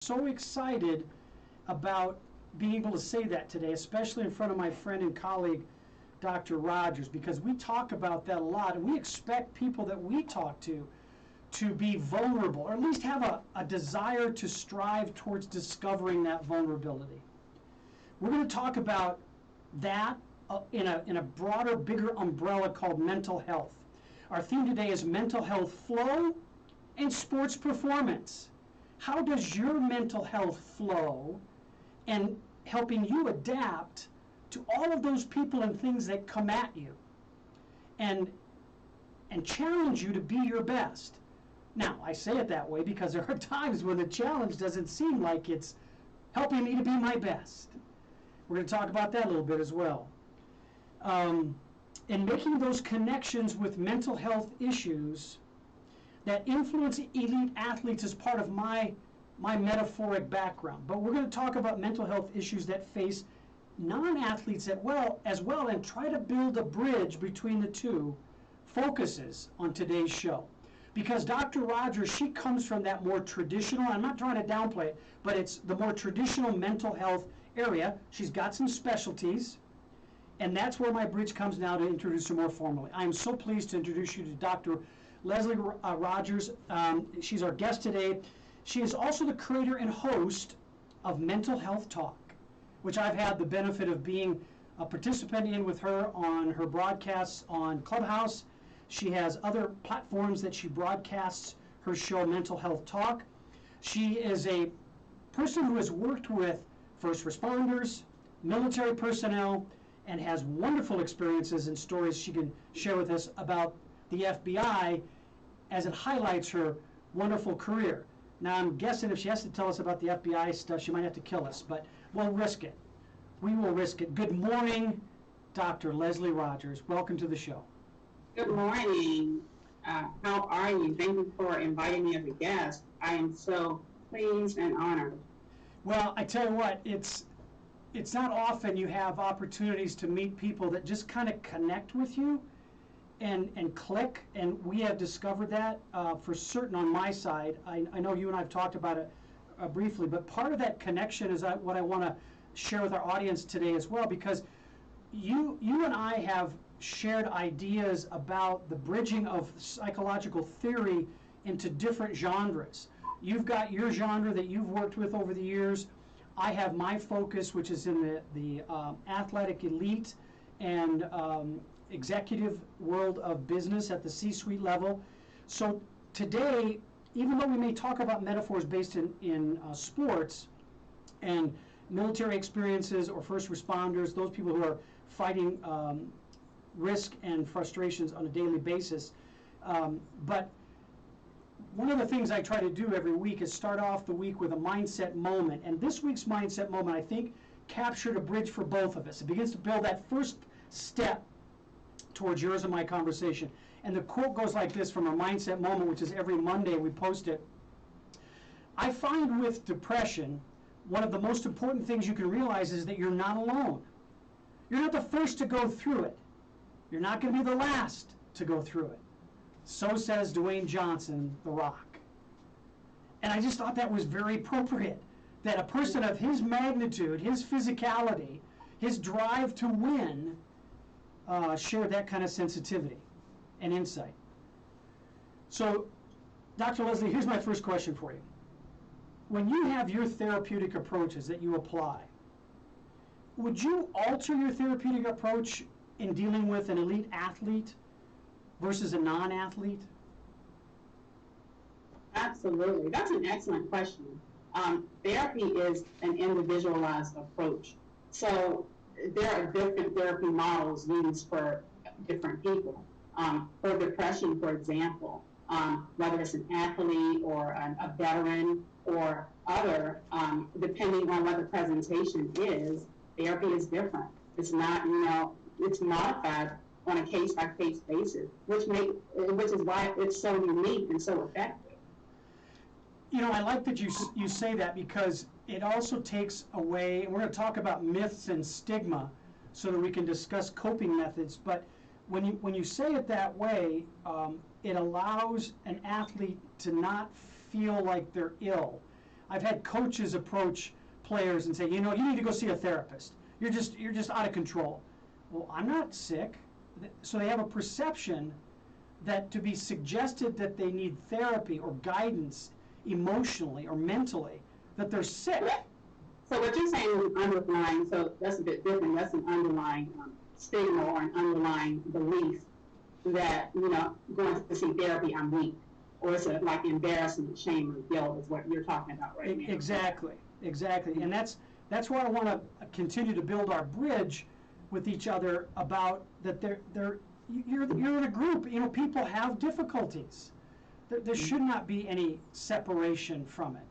so excited about being able to say that today, especially in front of my friend and colleague, Dr. Rogers, because we talk about that a lot, and we expect people that we talk to be vulnerable, or at least have a desire to strive towards discovering that vulnerability. We're going to talk about that in a broader, bigger umbrella called mental health. Our theme today is mental health flow and sports performance. How does your mental health flow and helping you adapt to all of those people and things that come at you and challenge you to be your best? Now, I say it that way because there are times when the challenge doesn't seem like it's helping me to be my best. We're going to talk about that a little bit as well. And making those connections with mental health issues that influence elite athletes is part of my metaphoric background. But we're going to talk about mental health issues that face non-athletes as well, and try to build a bridge between the two focuses on today's show. Because Dr. Rogers, she comes from that more traditional, I'm not trying to downplay it, but it's the more traditional mental health area. She's got some specialties, and that's where my bridge comes now to introduce her more formally. I am so pleased to introduce you to Dr. Leslie Rogers. She's our guest today. She is also the creator and host of Mental Health Talk, which I've had the benefit of being a participant in with her on her broadcasts on Clubhouse. She has other platforms that she broadcasts her show, Mental Health Talk. She is a person who has worked with first responders, military personnel, and has wonderful experiences and stories she can share with us about the FBI as it highlights her wonderful career. Now, I'm guessing if she has to tell us about the FBI stuff, she might have to kill us, but we'll risk it. We will risk it. Good morning, Dr. Leslie Rogers. Welcome to the show. Good morning. How are you? Thank you for inviting me as a guest. I am so pleased and honored. Well, I tell you what, it's not often you have opportunities to meet people that just kind of connect with you and click, and we have discovered that for certain on my side. I know you and I have talked about it briefly, but part of that connection is what I want to share with our audience today as well, because you and I have shared ideas about the bridging of psychological theory into different genres. You've got your genre that you've worked with over the years. I have my focus, which is in the athletic elite and executive world of business at the C-suite level. So today, even though we may talk about metaphors based in sports and military experiences or first responders, those people who are fighting risk and frustrations on a daily basis, but one of the things I try to do every week is start off the week with a mindset moment. And this week's mindset moment, I think, captured a bridge for both of us. It begins to build that first step towards yours and my conversation. And the quote goes like this from our mindset moment, which is every Monday we post it. I find with depression, one of the most important things you can realize is that you're not alone. You're not the first to go through it. You're not going to be the last to go through it. So says Dwayne Johnson, The Rock. And I just thought that was very appropriate, that a person of his magnitude, his physicality, his drive to win, shared that kind of sensitivity and insight. So, Dr. Leslie, here's my first question for you. When you have your therapeutic approaches that you apply, would you alter your therapeutic approach in dealing with an elite athlete versus a non-athlete? Absolutely. That's an excellent question. Therapy is an individualized approach. So there are different therapy models used for different people. For depression, for example, whether it's an athlete or a veteran or other, depending on what the presentation is, therapy is different. It's not, it's modified on a case-by-case basis, which is why it's so unique and so effective. I like that you say that, because it also takes away, and we're going to talk about myths and stigma so that we can discuss coping methods, but when you say it that way, it allows an athlete to not feel like they're ill. I've had coaches approach players and say, you know, you need to go see a therapist. You're just out of control. Well, I'm not sick. So they have a perception that to be suggested that they need therapy or guidance emotionally or mentally, that they're sick. So what you're saying is underlying, so that's a bit different. That's an underlying stigma or an underlying belief that, you know, going to see therapy, I'm weak. Or it's like embarrassment, shame, or guilt is what you're talking about right now. Exactly. And that's why I want to continue to build our bridge with each other about that you're in a group, you know, people have difficulties. There should not be any separation from it.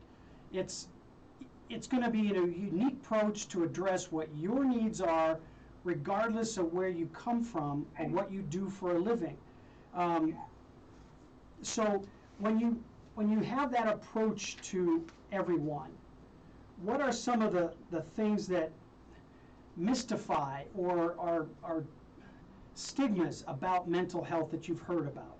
It's going to be a unique approach to address what your needs are, regardless of where you come from or what you do for a living. So when you have that approach to everyone, what are some of the things that mystify or are stigmas about mental health that you've heard about?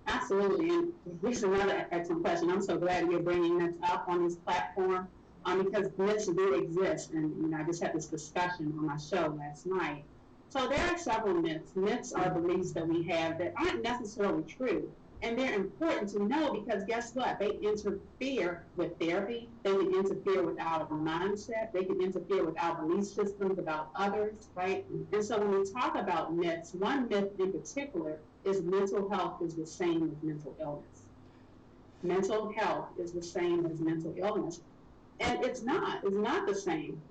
Absolutely, and this is another excellent question. I'm so glad you're bringing this up on this platform because myths do exist, and you know, I just had this discussion on my show last night. So there are several myths. Myths are beliefs that we have that aren't necessarily true, and they're important to know because guess what? They interfere with therapy. They can interfere with our mindset. They can interfere with our belief systems about others, right? And so when we talk about myths, one myth in particular is mental health is the same as mental illness. Mental health is the same as mental illness. And it's not the same.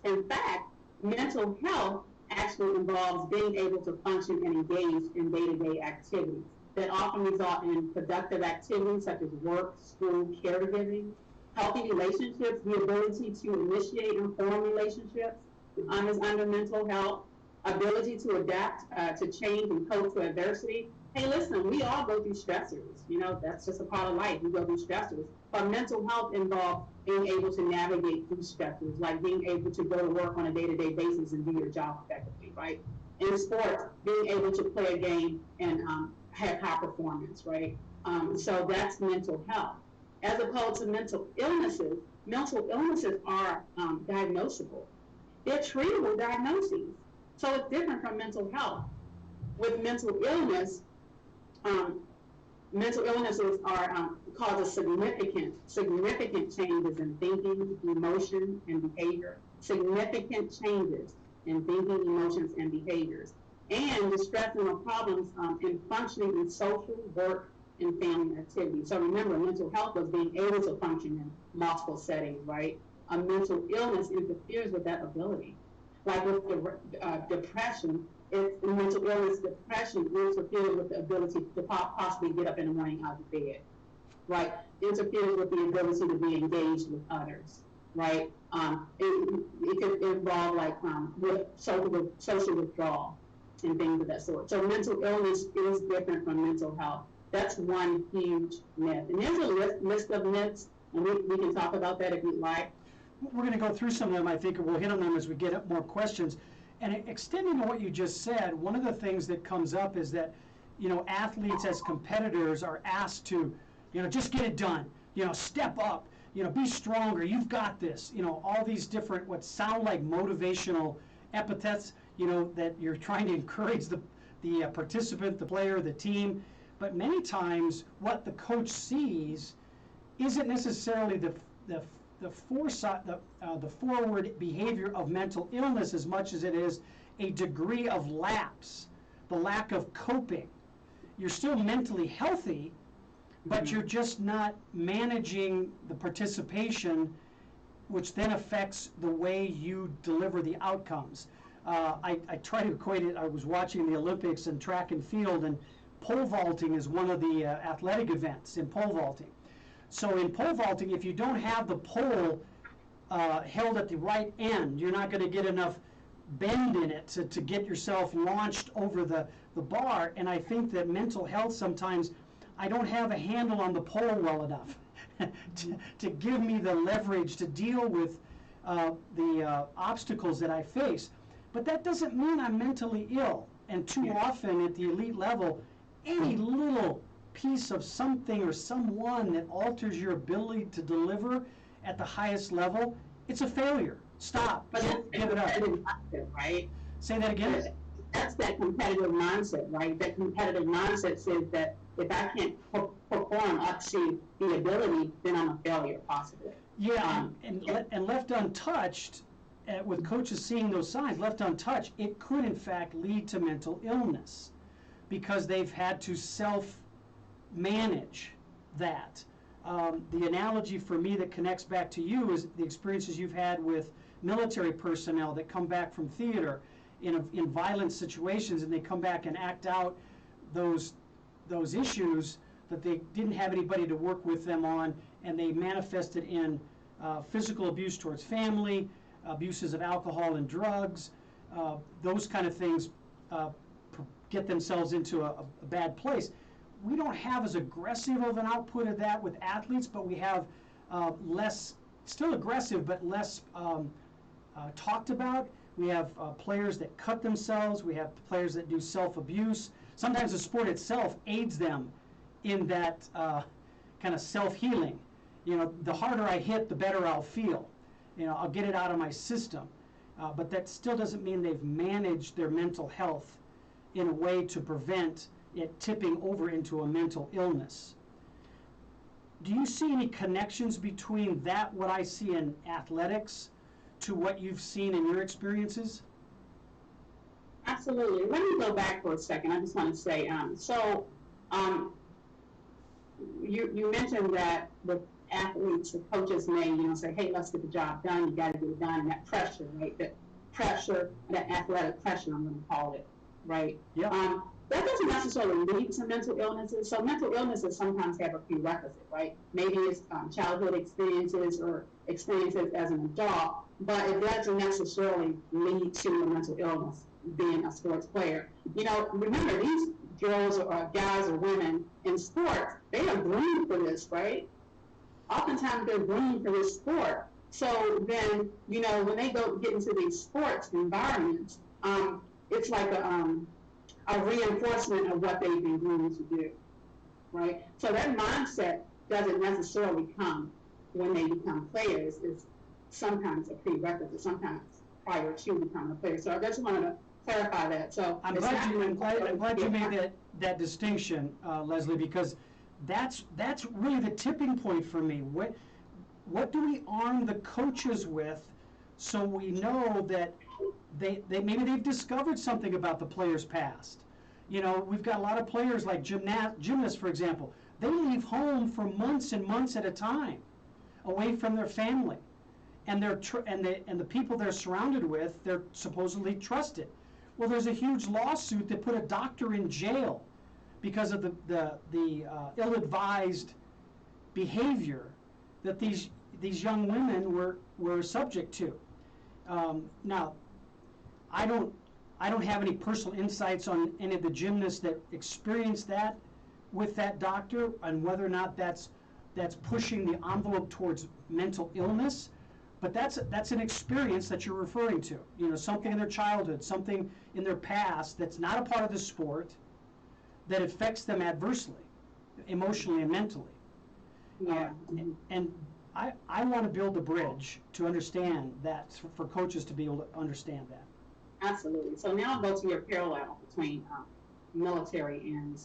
In fact, mental health actually involves being able to function and engage in day-to-day activities that often result in productive activities such as work, school, caregiving, healthy relationships, the ability to initiate and form relationships is under mental health, ability to adapt to change and cope to adversity. Hey, listen, we all go through stressors. You know, that's just a part of life. We go through stressors. But mental health involves being able to navigate through stressors, like being able to go to work on a day-to-day basis and do your job effectively, right? In sports, being able to play a game and have high performance, right? So that's mental health. As opposed to mental illnesses are diagnosable. They're treatable diagnoses. So it's different from mental health. With mental illnesses are causes significant changes in thinking, emotion, and behavior. Significant changes in thinking, emotions, and behaviors. And distressing or problems in functioning in social, work, and family activities. So remember, mental health is being able to function in multiple settings, right? A mental illness interferes with that ability. Like with depression, mental illness, depression interferes with the ability to possibly get up in the morning out of bed, right? Interferes with the ability to be engaged with others, right? It could involve with social withdrawal and things of that sort. So mental illness is different from mental health. That's one huge myth. And there's a list of myths, and we can talk about that if you'd like. We're going to go through some of them, I think, and we'll hit on them as we get more questions. And extending to what you just said, one of the things that comes up is that, you know, athletes as competitors are asked to, you know, just get it done, you know, step up, you know, be stronger, you've got this, you know, all these different, what sound like motivational epithets, you know, that you're trying to encourage the participant, the player, the team. But many times what the coach sees isn't necessarily the foresight, the forward behavior of mental illness as much as it is a degree of lapse, the lack of coping. You're still mentally healthy, but you're just not managing the participation, which then affects the way you deliver the outcomes. I try to equate it. I was watching the Olympics and track and field, and pole vaulting is one of the athletic events in pole vaulting. So in pole vaulting, if you don't have the pole held at the right end, you're not going to get enough bend in it to get yourself launched over the bar. And I think that mental health sometimes, I don't have a handle on the pole well enough to give me the leverage to deal with the obstacles that I face. But that doesn't mean I'm mentally ill. And too often at the elite level, any little piece of something or someone that alters your ability to deliver at the highest level, it's a failure. Stop. But that's Give it up. mindset, right? Say that again. That's that competitive mindset, right? That competitive mindset says that if I can't perform up to the ability, then I'm a failure, possibly. Yeah, and left untouched, with coaches seeing those signs, left untouched, it could in fact lead to mental illness because they've had to self-manage that. The analogy for me that connects back to you is the experiences you've had with military personnel that come back from theater in violent situations, and they come back and act out those issues that they didn't have anybody to work with them on, and they manifested in physical abuse towards family, abuses of alcohol and drugs, those kind of things get themselves into a bad place. We don't have as aggressive of an output of that with athletes, but we have less, still aggressive, but less talked about. We have players that cut themselves. We have players that do self-abuse. Sometimes the sport itself aids them in that kind of self-healing. You know, the harder I hit, the better I'll feel. You know, I'll get it out of my system. But that still doesn't mean they've managed their mental health in a way to prevent it tipping over into a mental illness. Do you see any connections between that, what I see in athletics, to what you've seen in your experiences? Absolutely. Let me go back for a second. I just want to say, you mentioned that the athletes, the coaches may, say, hey, let's get the job done. You got to get it done. And that pressure, right? That pressure, that athletic pressure, I'm going to call it, right? Yeah. That doesn't necessarily lead to mental illnesses. So mental illnesses sometimes have a prerequisite, right? Maybe it's childhood experiences or experiences as an adult, but it doesn't necessarily lead to a mental illness being a sports player. Remember, these girls or guys or women in sports, they are groomed for this, right? Oftentimes they're groomed for this sport. So then, when they get into these sports environments, it's like a reinforcement of what they've been groomed to do, right? So that mindset doesn't necessarily come when they become players. It's sometimes a prerequisite, sometimes prior to becoming a player. So I just wanted to clarify that. So I'm glad you made that distinction, Leslie, because that's really the tipping point for me. What do we arm the coaches with so we know that they maybe they've discovered something about the player's past? We've got a lot of players like gymnasts, for example. They leave home for months and months at a time, away from their family, and the people they're surrounded with, they're supposedly trusted. Well, there's a huge lawsuit that put a doctor in jail because of the ill-advised behavior that these young women were subject to. Now, I don't have any personal insights on any of the gymnasts that experienced that with that doctor and whether or not that's pushing the envelope towards mental illness. But that's an experience that you're referring to. Something in their childhood, something in their past that's not a part of the sport that affects them adversely, emotionally and mentally. Yeah. And I want to build a bridge to understand that, for coaches to be able to understand that. Absolutely. So now I'll go to your parallel between military and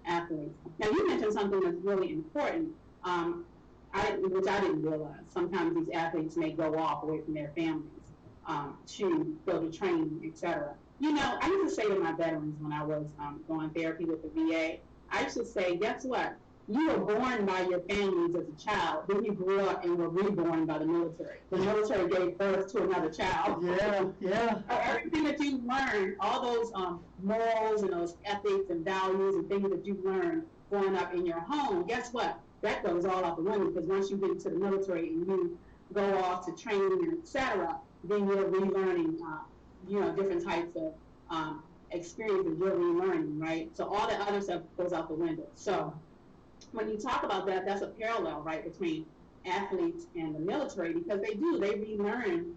athletes. Now you mentioned something that's really important, which I didn't realize. Sometimes these athletes may go off away from their families to go to training, etc. I used to say to my veterans when I was going therapy with the VA, I used to say, guess what? You were born by your families as a child, then you grew up and were reborn by the military. The military gave birth to another child. Yeah. Everything that you learned, all those morals and those ethics and values and things that you learned growing up in your home, guess what? That goes all out the window, because once you get into the military and you go off to training and et cetera, then you're relearning, different types of experiences you're relearning, right? So all that other stuff goes out the window. So when you talk about that, that's a parallel, right, between athletes and the military, because they relearn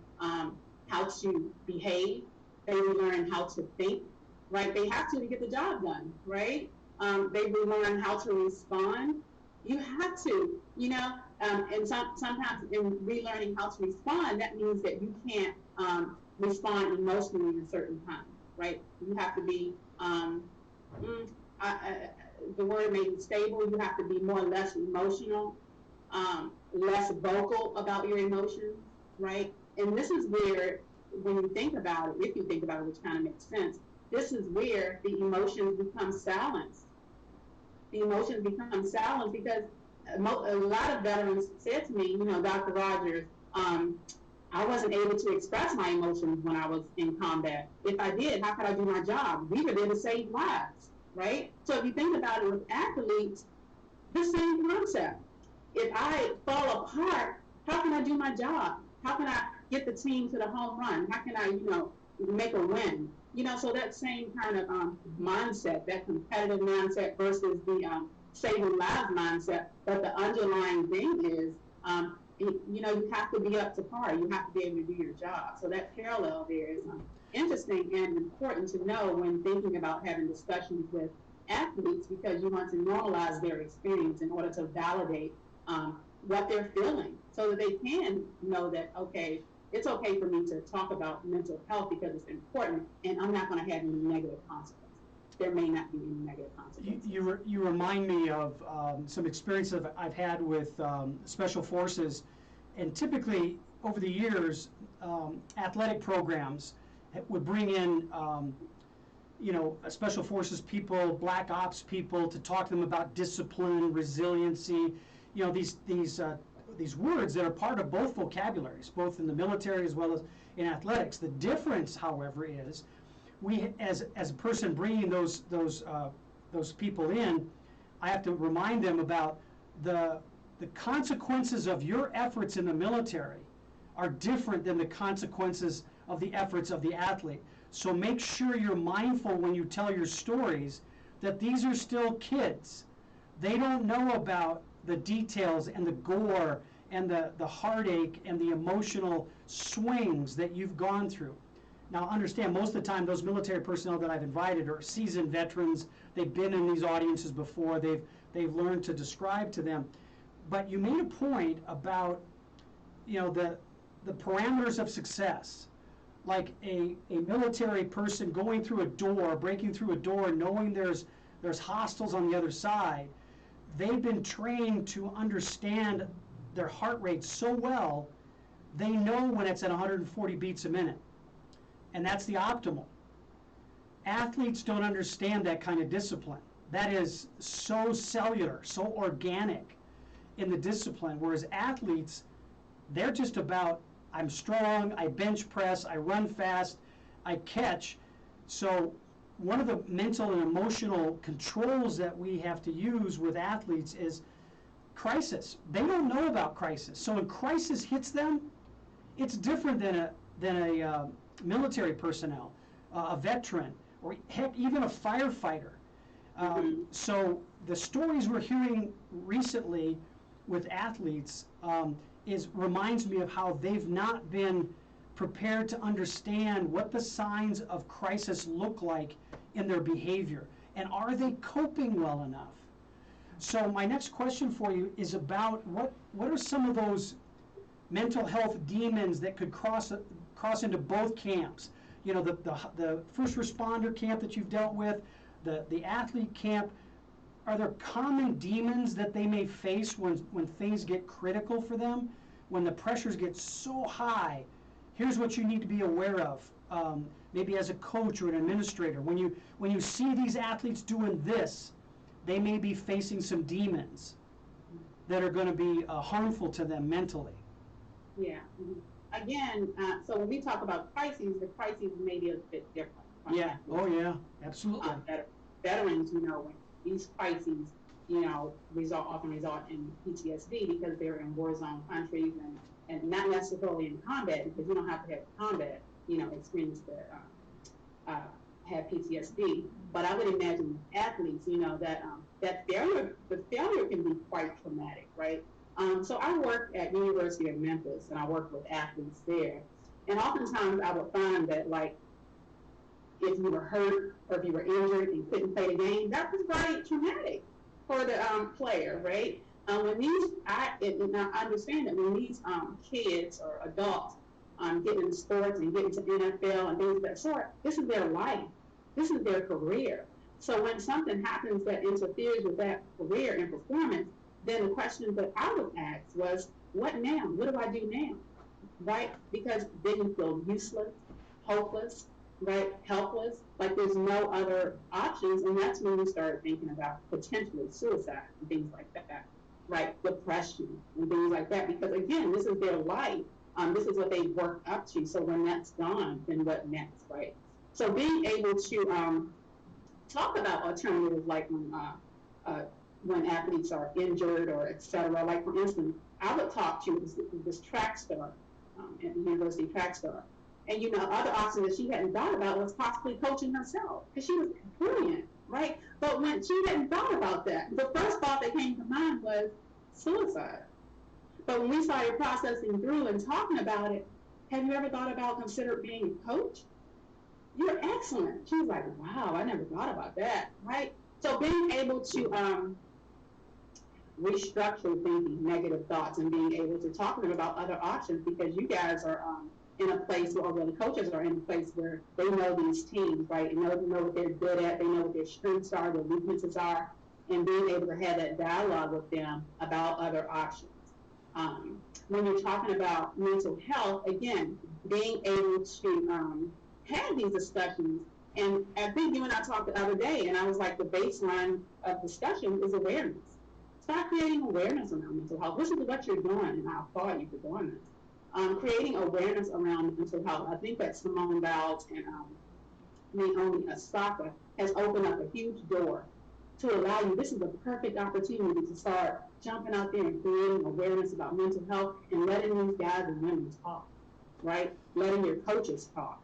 how to behave, they relearn how to think, right? They have to get the job done, right? They relearn how to respond. You have to, and sometimes in relearning how to respond, that means that you can't respond emotionally in a certain time, right? You have to be, the word may be stable. You have to be more or less emotional, less vocal about your emotions, right? And this is where, when you think about it, if you think about it, which kind of makes sense, this is where the emotions become silenced. The emotions become silenced because a lot of veterans said to me, Dr. Rogers, I wasn't able to express my emotions when I was in combat. If I did, how could I do my job? We were there to save lives, right? So if you think about it with athletes, the same concept. If I fall apart, how can I do my job? How can I get the team to the home run? How can I, make a win? So that same kind of mindset, that competitive mindset versus the saving lives mindset, but the underlying thing is, you have to be up to par. You have to be able to do your job. So that parallel there is interesting and important to know when thinking about having discussions with athletes, because you want to normalize their experience in order to validate what they're feeling so that they can know that, okay, it's okay for me to talk about mental health because it's important, and I'm not going to have any negative consequences. There may not be any negative consequences. You remind me of some experiences I've had with special forces, and typically over the years, athletic programs would bring in special forces people, black ops people, to talk to them about discipline, resiliency, these words that are part of both vocabularies, both in the military as well as in athletics. The difference, however, is we, as a person bringing those people in, I have to remind them about the consequences of your efforts in the military are different than the consequences of the efforts of the athlete. So make sure you're mindful when you tell your stories that these are still kids. They don't know about the details and the gore and the heartache and the emotional swings that you've gone through. Now understand, most of the time those military personnel that I've invited are seasoned veterans. They've been in these audiences before. They've learned to describe to them. But you made a point about the parameters of success. Like a military person going through a door, breaking through a door, knowing there's hostiles on the other side. They've been trained to understand their heart rate so well, they know when it's at 140 beats a minute. And that's the optimal. Athletes don't understand that kind of discipline. That is so cellular, so organic in the discipline. Whereas athletes, they're just about, I'm strong, I bench press, I run fast, I catch. So one of the mental and emotional controls that we have to use with athletes is crisis. They don't know about crisis. So when crisis hits them, it's different than a military personnel, a veteran, or heck, even a firefighter. So the stories we're hearing recently with athletes reminds me of how they've not been prepared to understand what the signs of crisis look like in their behavior, and are they coping well enough? So my next question for you is about what are some of those mental health demons that could cross into both camps? The first responder camp that you've dealt with, the athlete camp. Are there common demons that they may face when things get critical for them, when the pressures get so high? Here's what you need to be aware of, maybe as a coach or an administrator. When you see these athletes doing this, they may be facing some demons that are going to be harmful to them mentally. Yeah. Again, so when we talk about crises, the crises may be a bit different. Yeah. Oh, yeah. Absolutely. Veterans, when these crises, often result in PTSD because they're in war zone countries and not necessarily in combat, because you don't have to have combat, experience to have PTSD. But I would imagine athletes, that the failure can be quite traumatic, right? So I work at University of Memphis, and I work with athletes there. And oftentimes I would find that, if you were hurt or if you were injured and couldn't play the game, that was very traumatic for the player, right? And I understand that when these kids or adults get into sports and get into NFL and things of that sort, this is their life, this is their career. So when something happens that interferes with that career and performance, then the question that I would ask was, what now? What do I do now? Right? Because then you feel useless, hopeless, right? Helpless, like there's no other options. And that's when we started thinking about potentially suicide and things like that, right? Depression and things like that. Because again, this is their life. This is what they worked up to. So when that's gone, then what next, right? So being able to talk about alternatives like when athletes are injured or et cetera. Like for instance, I would talk to this track star at the university track star. And other options that she hadn't thought about was possibly coaching herself because she was brilliant, right? But when she hadn't thought about that, the first thought that came to mind was suicide. But when we started processing through and talking about it, have you ever thought about consider being a coach? You're excellent. She was like, wow, I never thought about that, right? So being able to restructure thinking, negative thoughts, and being able to talk to them about other options because you guys are in a place where, or the coaches are in a place where they know these teams, right? And know what they're good at, they know what their strengths are, their weaknesses are, and being able to have that dialogue with them about other options. When you're talking about mental health, again, being able to have these discussions, and I think you and I talked the other day, and I was like, the baseline of discussion is awareness. Start creating awareness around mental health. Listen to what you're doing, and I applaud you for doing this. Creating awareness around mental health. I think that Simone Biles and Naomi Osaka has opened up a huge door to allow you. This is a perfect opportunity to start jumping out there and creating awareness about mental health and letting these guys and women talk, right? Letting your coaches talk.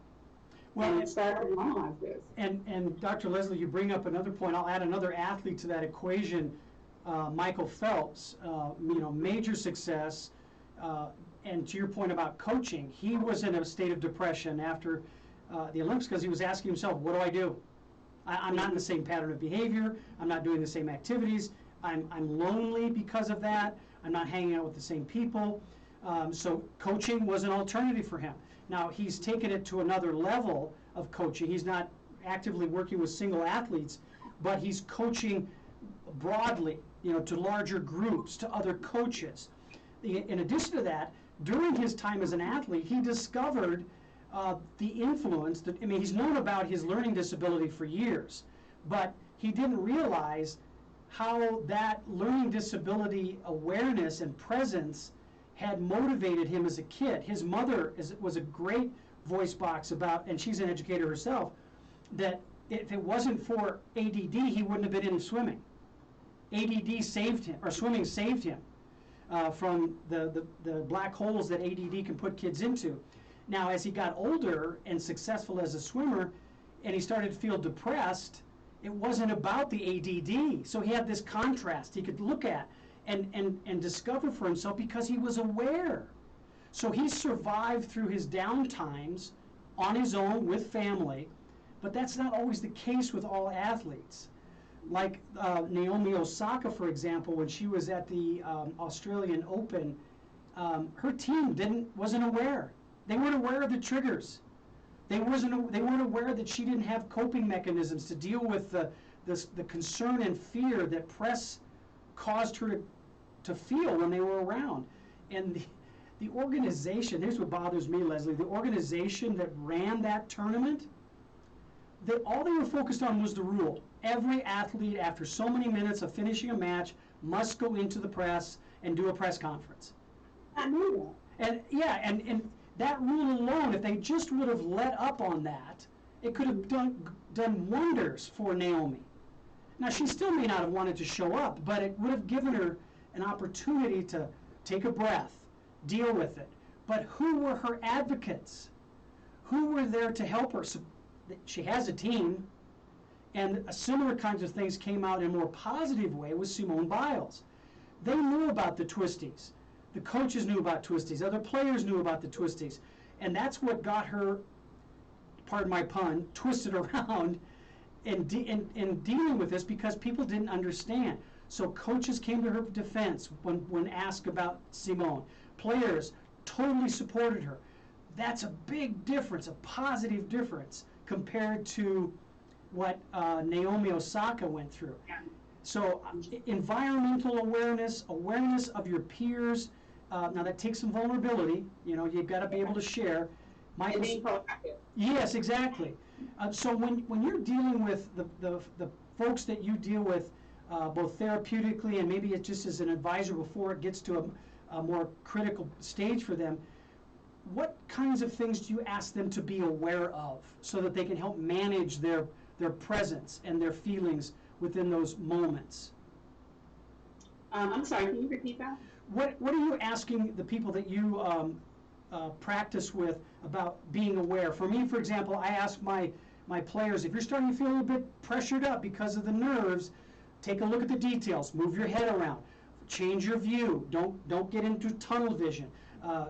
Well, and start to normalize this. And Dr. Leslie, you bring up another point. I'll add another athlete to that equation. Michael Phelps, major success. And to your point about coaching, he was in a state of depression after the Olympics because he was asking himself, what do I do? I'm not in the same pattern of behavior. I'm not doing the same activities. I'm lonely because of that. I'm not hanging out with the same people. So coaching was an alternative for him. Now, he's taken it to another level of coaching. He's not actively working with single athletes, but he's coaching broadly, to larger groups, to other coaches. In addition to that, during his time as an athlete, he discovered the influence that, he's known about his learning disability for years, but he didn't realize how that learning disability awareness and presence had motivated him as a kid. His mother was a great voice box about, and she's an educator herself, that if it wasn't for ADD, he wouldn't have been in swimming. ADD saved him, or swimming saved him from the black holes that ADD can put kids into. Now, as he got older and successful as a swimmer, and he started to feel depressed, it wasn't about the ADD. So he had this contrast he could look at and discover for himself because he was aware. So he survived through his down times on his own with family, but that's not always the case with all athletes. Like Naomi Osaka, for example, when she was at the Australian Open, her team wasn't aware. They weren't aware of the triggers. They weren't aware that she didn't have coping mechanisms to deal with the concern and fear that press caused her to feel when they were around. And the organization, here's what bothers me, Leslie, the organization that ran that tournament, all they were focused on was the rule. Every athlete, after so many minutes of finishing a match, must go into the press and do a press conference. I knew that. And that rule alone, if they just would have let up on that, it could have done wonders for Naomi. Now, she still may not have wanted to show up, but it would have given her an opportunity to take a breath, deal with it. But who were her advocates? Who were there to help her? So she has a team, and similar kinds of things came out in a more positive way with Simone Biles. They knew about the twisties. The coaches knew about twisties. Other players knew about the twisties. And that's what got her pardon my pun, twisted around in dealing with this because people didn't understand. So coaches came to her defense when asked about Simone. Players totally supported her. That's a big difference, a positive difference compared to what Naomi Osaka went through. So environmental awareness, awareness of your peers. Now that takes some vulnerability. You know, you've got to be able to share. And being proactive. Yes, exactly. So when you're dealing with the folks that you deal with, both therapeutically and maybe it just as an advisor before it gets to a more critical stage for them, what kinds of things do you ask them to be aware of so that they can help manage their presence and their feelings within those moments? I'm sorry, can you repeat that? What are you asking the people that you practice with about being aware? For me, for example, I ask my players, if you're starting to feel a little bit pressured up because of the nerves, take a look at the details, move your head around, change your view, don't get into tunnel vision.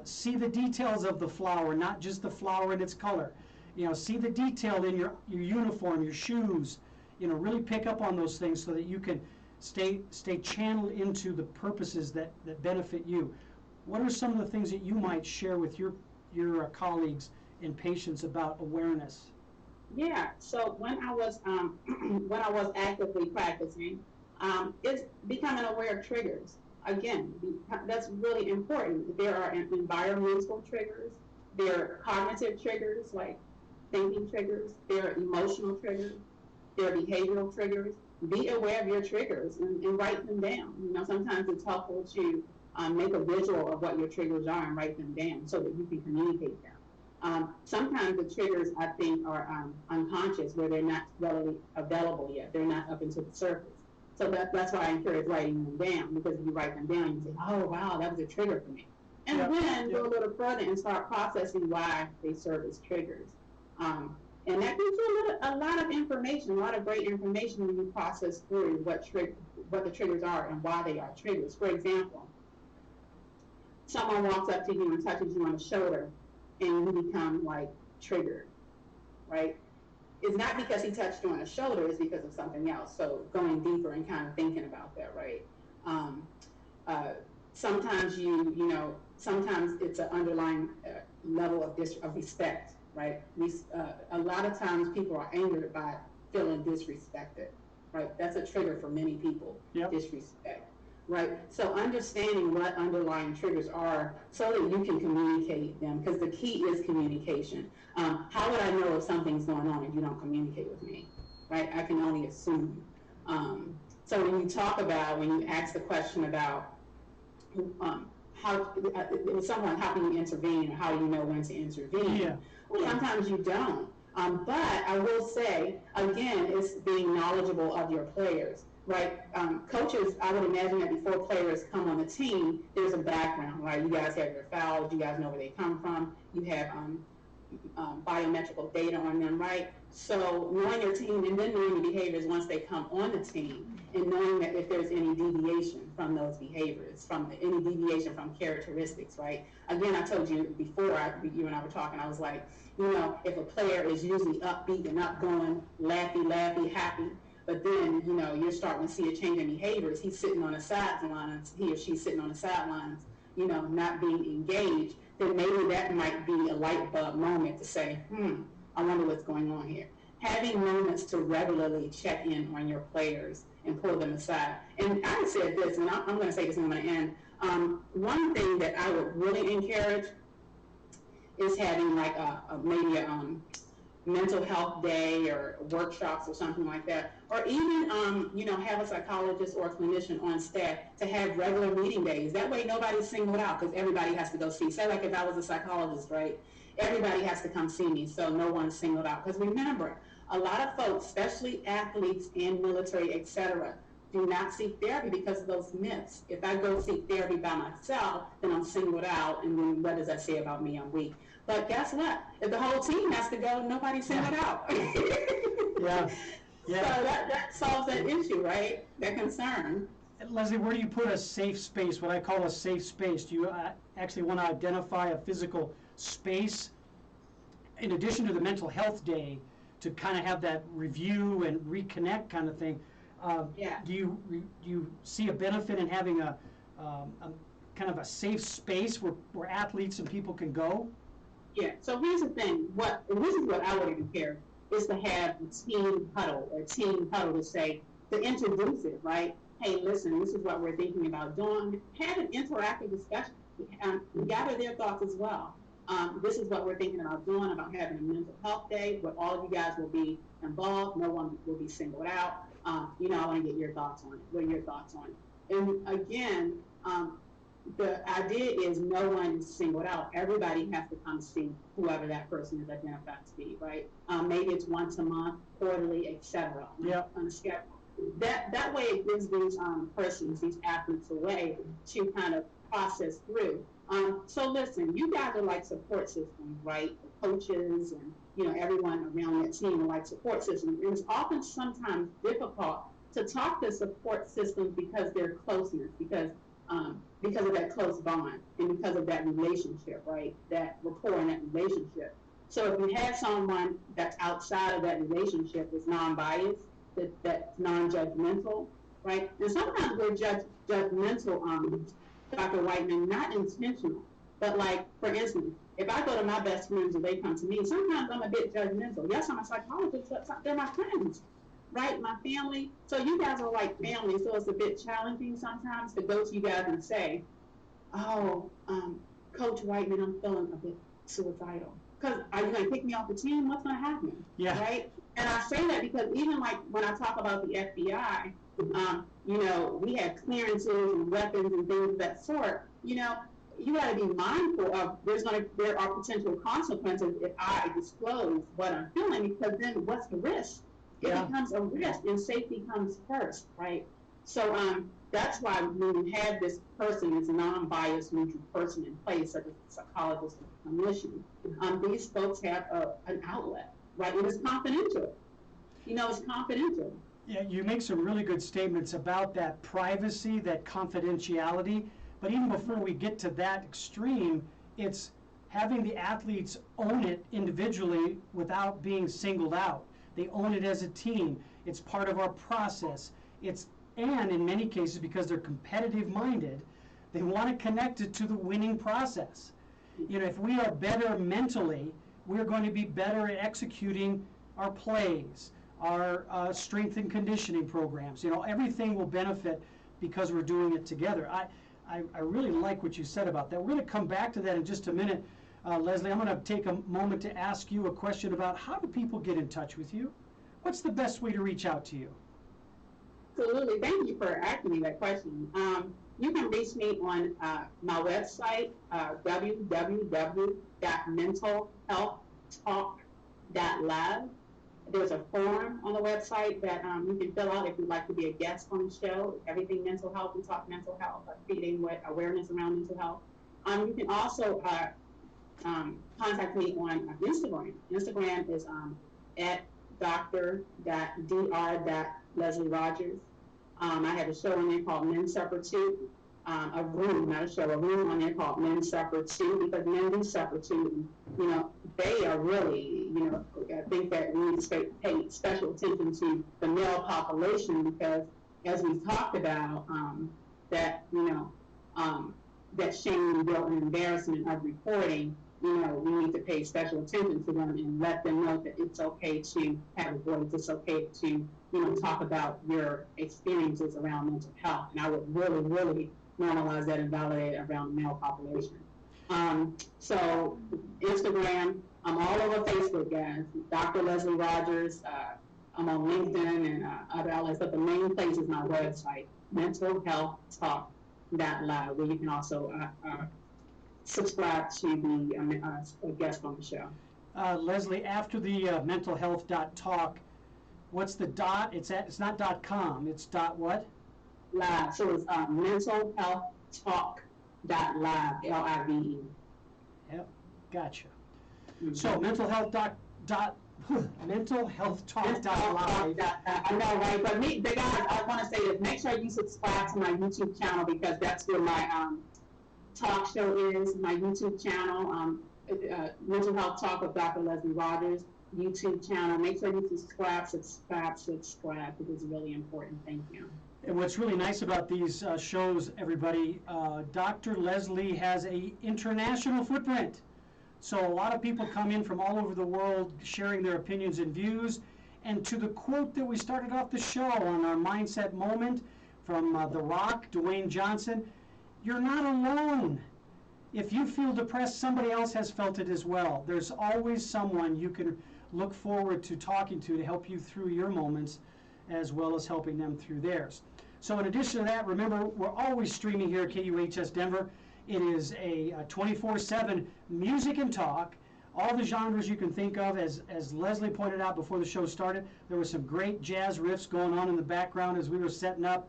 See the details of the flower, not just the flower and its color. You know, see the detail in your uniform, your shoes. You know, really pick up on those things so that you can stay channeled into the purposes that benefit you. What are some of the things that you might share with your colleagues and patients about awareness? Yeah. So when I was actively practicing, it's becoming aware of triggers. Again, that's really important. There are environmental triggers. There are cognitive triggers, like thinking triggers. There are emotional triggers. There are behavioral triggers. Be aware of your triggers and write them down. You know, sometimes it's helpful to make a visual of what your triggers are and write them down so that you can communicate them. Sometimes the triggers, I think, are unconscious, where they're not readily available yet. They're not up into the surface. So that's why I encourage writing them down, because if you write them down, you say, oh, wow, that was a trigger for me. And then go a little further and start processing why they serve as triggers. And that gives you a lot of information, a lot of great information when you process through what the triggers are and why they are triggers. For example, someone walks up to you and touches you on the shoulder and you become like triggered, right? It's not because he touched you on the shoulder, it's because of something else. So going deeper and kind of thinking about that, right? Sometimes sometimes it's an underlying level of respect, right? A lot of times people are angered by feeling disrespected, right? That's a trigger for many people, disrespect, right? So understanding what underlying triggers are so that you can communicate them, because the key is communication. How would I know if something's going on if you don't communicate with me, right? I can only assume. So when you ask the question about how can you intervene, or how do you know when to intervene? Yeah. Well, sometimes you don't. But I will say, again, it's being knowledgeable of your players, right? Coaches, I would imagine that before players come on the team, there's a background, right? You guys have your fouls, you guys know where they come from, you have biometrical data on them, right? So knowing your team and then knowing the behaviors once they come on the team, and knowing that if there's any deviation from those behaviors, any deviation from characteristics, right? Again, I told you before you and I were talking, I was like, if a player is usually upbeat and upgoing, laughy, happy, but then, you're starting to see a change in behaviors. He's sitting on the sidelines, he or she's sitting on the sidelines, not being engaged, then maybe that might be a light bulb moment to say, I wonder what's going on here. Having moments to regularly check in on your players and pull them aside. And I said this, and I'm going to say this and I'm going to end. One thing that I would really encourage is having like maybe a mental health day or workshops or something like that, or even have a psychologist or a clinician on staff to have regular meeting days. That way nobody's singled out, because everybody has to go see. Say like if I was a psychologist, right? Everybody has to come see me, so no one's singled out. Because remember, a lot of folks, especially athletes and military, etc., do not seek therapy because of those myths. If I go seek therapy by myself, then I'm singled out, and then what does that say about me? I'm weak. But guess what? If the whole team has to go, nobody's singled out. Yeah. So that solves that issue, right? That concern. Leslie, where do you put a safe space, what I call a safe space? Do you actually want to identify a physical space in addition to the mental health day, to kind of have that review and reconnect kind of thing, Yeah. do you see a benefit in having a kind of a safe space where athletes and people can go? Yeah, so here's the thing, this is what I would compare, is to have a team huddle, to say, to introduce it, right? Hey, listen, this is what we're thinking about doing. Have an interactive discussion. Gather their thoughts as well. This is what we're thinking about doing, about having a mental health day where all of you guys will be involved. No one will be singled out. I want to get your thoughts on it. What are your thoughts on it? And again, the idea is no one is singled out. Everybody has to come see whoever that person is identified to be, right? Maybe it's once a month, quarterly, etc. Yeah. On a schedule. That way it gives these persons, these athletes, a way to kind of process through. So listen, you guys are like support systems, right? The coaches and everyone around that team are like support systems. And it's often sometimes difficult to talk to support systems because they're closeness, because of that close bond and because of that relationship, right? That rapport and that relationship. So if you have someone that's outside of that relationship, that's non-biased, that's non-judgmental, right? And sometimes we're judgmental, Dr. Whiteman, not intentional, but like, for instance, if I go to my best friends and they come to me, sometimes I'm a bit judgmental. Yes, I'm a psychologist, but they're my friends, right? My family. So you guys are like family, so it's a bit challenging sometimes to go to you guys and say, oh, Coach Whiteman, I'm feeling a bit suicidal. Because are you going to pick me off the team? What's going to happen? Yeah. Right? And I say that because even like when I talk about the FBI, we have clearances and weapons and things of that sort. You got to be mindful of there are potential consequences if I disclose what I'm feeling, because then what's the risk? It becomes a risk, and safety comes first, right? So that's why when you have this person, this non-biased, neutral person in place, such as a psychologist or a clinician, these folks have an outlet, right? And it's confidential. It's confidential. Yeah, you make some really good statements about that privacy, that confidentiality. But even before we get to that extreme, it's having the athletes own it individually without being singled out. They own it as a team. It's part of our process. And in many cases, because they're competitive minded, they want to connect it to the winning process. If we are better mentally, we're going to be better at executing our plays, our strength and conditioning programs. Everything will benefit because we're doing it together. I really like what you said about that. We're going to come back to that in just a minute. Leslie, I'm going to take a moment to ask you a question about how do people get in touch with you? What's the best way to reach out to you? Absolutely. Thank you for asking me that question. You can reach me on my website, www.mentalhealthtalk.lab. There's a form on the website that you can fill out if you'd like to be a guest on the show. Everything mental health, we talk mental health, feeding with awareness around mental health. You can also contact me on Instagram. Instagram is at dr.leslie Rogers. I have a show on there called Men Suffer Too. A room on there called Men Suffer Too, because men do suffer too. They are really, I think that we need to pay special attention to the male population, because as we've talked about, that shame, guilt, and embarrassment of reporting, we need to pay special attention to them and let them know that it's okay to have a voice. It's okay to, talk about your experiences around mental health. And I would really, really normalize that and validate it around the male population. So Instagram, I'm all over Facebook, guys. Dr. Leslie Rogers. I'm on LinkedIn and other outlets, but the main place is my website, mentalhealthtalk.live, where you can also subscribe to be a guest on the show. Leslie, after the mentalhealth.talk, what's the dot? It's not .com. It's what? Live. So it's mentalhealthtalk.live. Live. Yep, gotcha. Mm-hmm. So mentalhealthtalk.live. I know, right? But guys, I want to say this. Make sure you subscribe to my YouTube channel, because that's where my talk show is, my YouTube channel. Mental Health Talk with Dr. Leslie Rogers YouTube channel. Make sure you subscribe because it's really important. Thank you. And what's really nice about these shows, everybody, Dr. Leslie has a international footprint. So a lot of people come in from all over the world sharing their opinions and views. And to the quote that we started off the show on our Mindset Moment from The Rock, Dwayne Johnson, you're not alone. If you feel depressed, somebody else has felt it as well. There's always someone you can look forward to talking to help you through your moments, as well as helping them through theirs. So in addition to that, remember, we're always streaming here at KUHS Denver. It is a 24/7 music and talk, all the genres you can think of. As Leslie pointed out before the show started, there were some great jazz riffs going on in the background as we were setting up.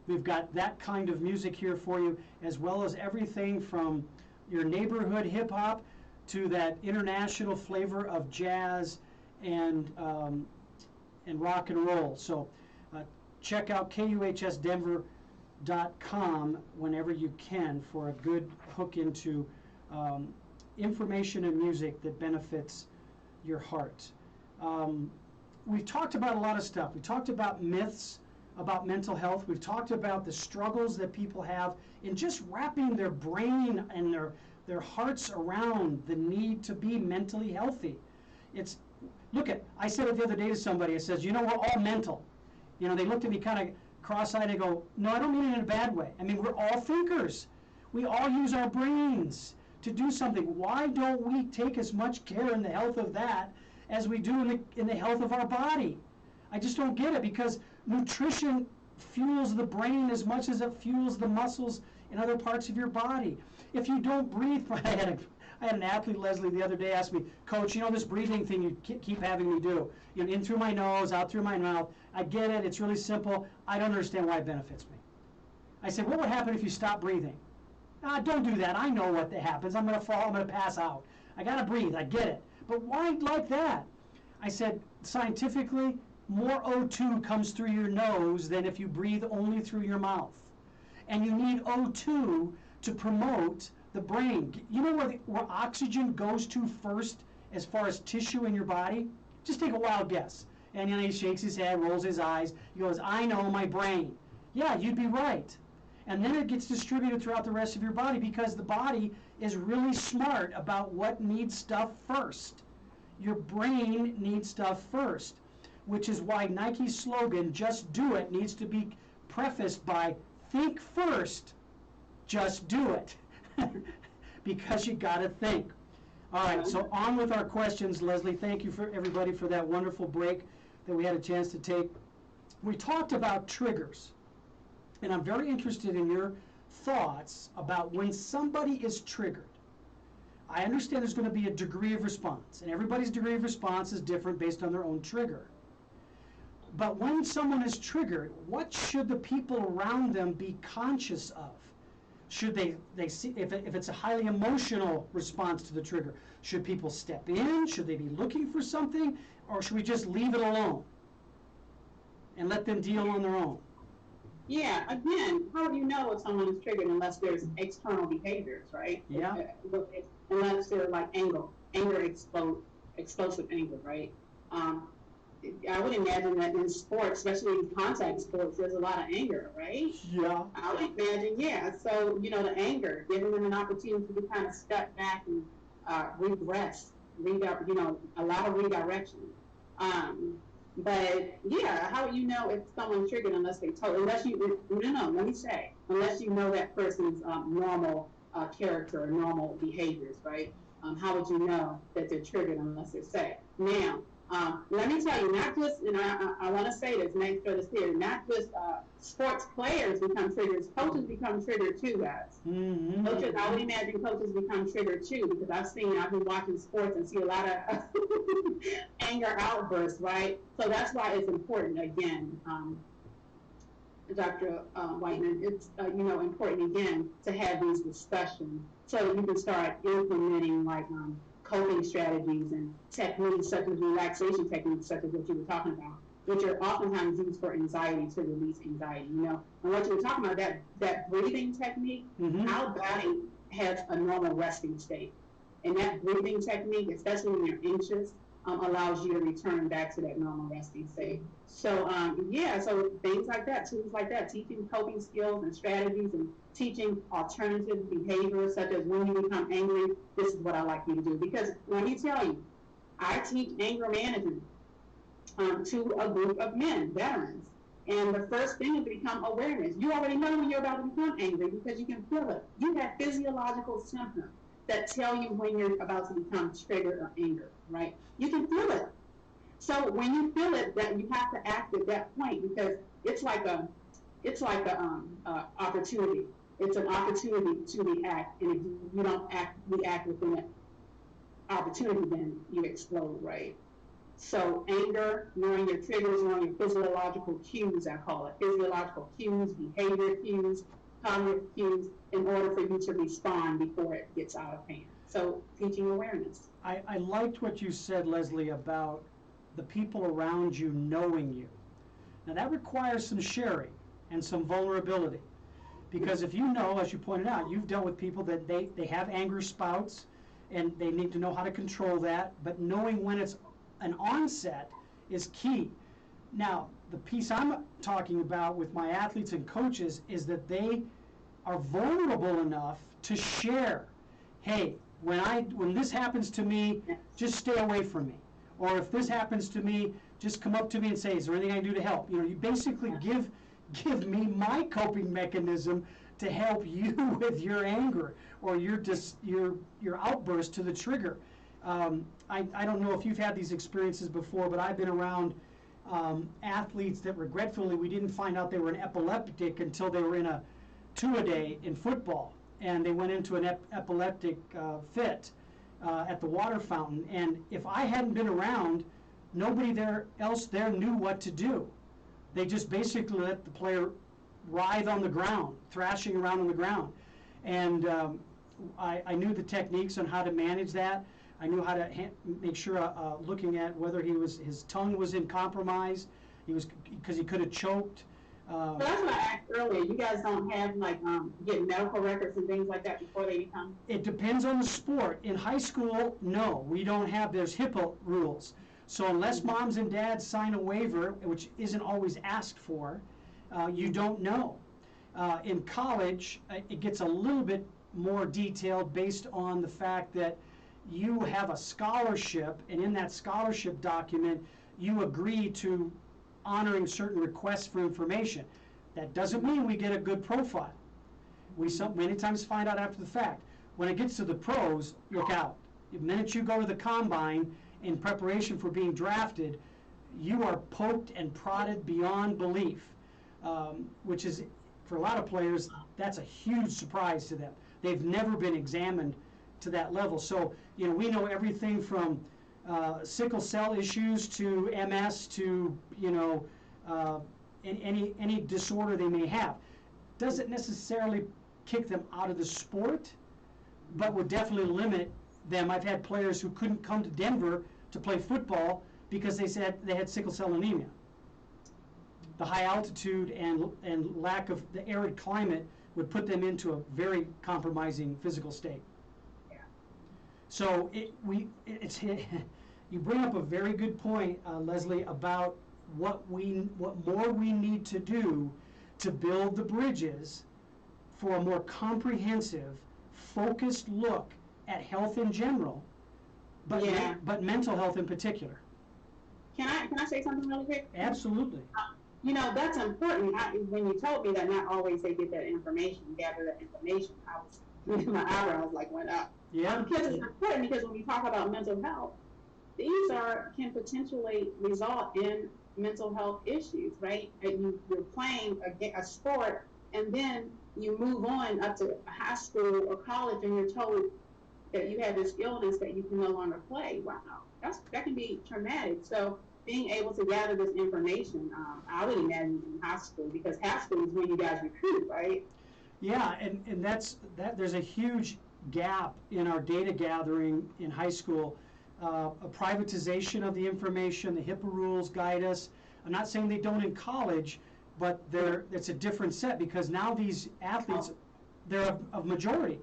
We've got that kind of music here for you, as well as everything from your neighborhood hip-hop to that international flavor of jazz and rock and roll. So check out KUHSdenver.com whenever you can for a good hook into information and music that benefits your heart. We've talked about a lot of stuff. We talked about myths about mental health. We've talked about the struggles that people have in just wrapping their brain and their hearts around the need to be mentally healthy. I said it the other day to somebody. I says, we're all mental. They looked at me kind of cross-eyed and go, no, I don't mean it in a bad way. I mean, we're all thinkers. We all use our brains to do something. Why don't we take as much care in the health of that as we do in the health of our body? I just don't get it, because nutrition fuels the brain as much as it fuels the muscles in other parts of your body. If you don't breathe, I had an athlete, Leslie, the other day asked me, Coach, this breathing thing you keep having me do, in through my nose, out through my mouth. I get it. It's really simple. I don't understand why it benefits me. I said, what would happen if you stopped breathing? Don't do that. I know what happens. I'm going to fall. I'm going to pass out. I got to breathe. I get it. But why like that? I said, scientifically, more O2 comes through your nose than if you breathe only through your mouth. And you need O2 to promote the brain. You know where oxygen goes to first as far as tissue in your body? Just take a wild guess. And he shakes his head, rolls his eyes. He goes, I know, my brain. Yeah, you'd be right. And then it gets distributed throughout the rest of your body, because the body is really smart about what needs stuff first. Your brain needs stuff first, which is why Nike's slogan, just do it, needs to be prefaced by think first, just do it. Because you got to think. All right, so on with our questions, Leslie. Thank you for everybody for that wonderful break that we had a chance to take. We talked about triggers, and I'm very interested in your thoughts about when somebody is triggered. I understand there's going to be a degree of response, and everybody's degree of response is different based on their own trigger. But when someone is triggered, what should the people around them be conscious of? Should they see, if it's a highly emotional response to the trigger, should people step in? Should they be looking for something? Or should we just leave it alone and let them deal on their own? Yeah, again, how do you know if someone is triggered unless there's external behaviors, right? Yeah. Unless they're like explosive anger, right? I would imagine that in sports, especially in contact sports, there's a lot of anger, right? Yeah. I would imagine, yeah. So, the anger, giving them an opportunity to kind of step back and regress, allow redirection. But yeah, how do you know if someone's triggered unless unless you know that person's normal character or normal behaviors, right? How would you know that they're triggered unless they're sick? Now, let me tell you, not just, and I want to say this, make sure this clear, not just sports players become triggered, coaches become triggered too, guys. Mm-hmm. Coaches, I would imagine coaches become triggered too, because I've been watching sports and see a lot of anger outbursts, right? So that's why it's important, again, Dr. Whiteman, it's important again to have these discussions so that you can start implementing coping strategies and techniques such as relaxation techniques, such as what you were talking about, which are oftentimes used for anxiety, to release anxiety. And what you were talking about, that breathing technique, our body has a normal resting state. And that breathing technique, especially when you're anxious, allows you to return back to that normal resting state. So so things like that, tools like that, teaching coping skills and strategies, and teaching alternative behaviors, such as when you become angry, this is what I like you to do. Because let me tell you, I teach anger management to a group of men, veterans. And the first thing is to become awareness. You already know when you're about to become angry because you can feel it. You have physiological symptoms that tell you when you're about to become triggered or angered, right? You can feel it. So when you feel it, that you have to act at that point, because it's like a opportunity. It's an opportunity to react, and if you don't react within that opportunity, then you explode, right? So anger, knowing your triggers, knowing your physiological cues, I call it, physiological cues, behavior cues, cognitive cues, in order for you to respond before it gets out of hand. So teaching awareness. I liked what you said, Leslie, about the people around you knowing you. Now that requires some sharing and some vulnerability, because if you know, as you pointed out, you've dealt with people that they have anger spouts and they need to know how to control that, but knowing when it's an onset is key. Now, the piece I'm talking about with my athletes and coaches is that they are vulnerable enough to share. Hey, when this happens to me, just stay away from me. Or if this happens to me, just come up to me and say, is there anything I can do to help? You know, you basically give me my coping mechanism to help you with your anger or your outburst to the trigger. I don't know if you've had these experiences before, but I've been around athletes that regretfully we didn't find out they were an epileptic until they were in a two-a-day in football, and they went into an epileptic fit at the water fountain. And if I hadn't been around, nobody else there knew what to do. They just basically let the player writhe on the ground, thrashing around on the ground. And I knew the techniques on how to manage that. I knew how to make sure, looking at whether his tongue was in compromise, because he could have choked. So that's what I asked earlier. You guys don't have get medical records and things like that before they become? It depends on the sport. In high school, no, we don't have. There's HIPAA rules. So unless moms and dads sign a waiver, which isn't always asked for, you don't know. In college, it gets a little bit more detailed based on the fact that you have a scholarship, and in that scholarship document, you agree to honoring certain requests for information. That doesn't mean we get a good profile. We many times find out after the fact. When it gets to the pros, look out. The minute you go to the combine in preparation for being drafted, you are poked and prodded beyond belief, which is, for a lot of players, that's a huge surprise to them. They've never been examined to that level. So, we know everything from sickle cell issues to MS to, any disorder they may have. Doesn't necessarily kick them out of the sport, but would definitely limit them. I've had players who couldn't come to Denver to play football because they said they had sickle cell anemia. The high altitude and lack of the arid climate would put them into a very compromising physical state. So you bring up a very good point, Leslie, about what more we need to do to build the bridges for a more comprehensive, focused look at health in general, but mental health in particular. Can I say something really quick? Absolutely. That's important. When you told me that not always they get that information, gather that information, my eyebrows went up. Yeah. Because it's important, because when we talk about mental health, these can potentially result in mental health issues, right? And you're playing a sport, and then you move on up to high school or college, and you're told that you have this illness that you can no longer play. Wow, that can be traumatic. So being able to gather this information, I would imagine in high school, because high school is when you guys recruit, right? Yeah, and that's there's a huge gap in our data gathering in high school. A privatization of the information, the HIPAA rules guide us. I'm not saying they don't in college, but it's a different set, because now these athletes, they're of majority.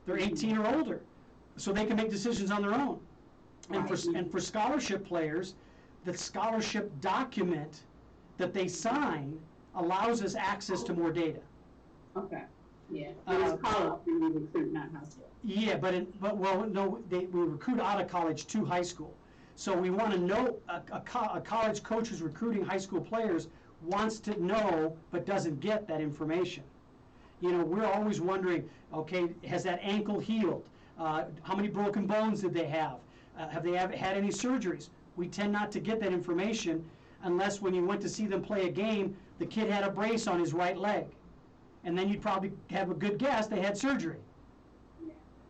They're 18 or older. so they can make decisions on their own. And Right. and for scholarship players, the scholarship document that they sign allows us access to more data. Okay, yeah, but it's college we recruit, not high school. Yeah, we recruit out of college to high school. So we want to know, a college coach who's recruiting high school players wants to know but doesn't get that information. You know, we're always wondering, okay, has that ankle healed? How many broken bones did they have? Have they had any surgeries? We tend not to get that information unless when you went to see them play a game, the kid had a brace on his right leg. And then you'd probably have a good guess they had surgery.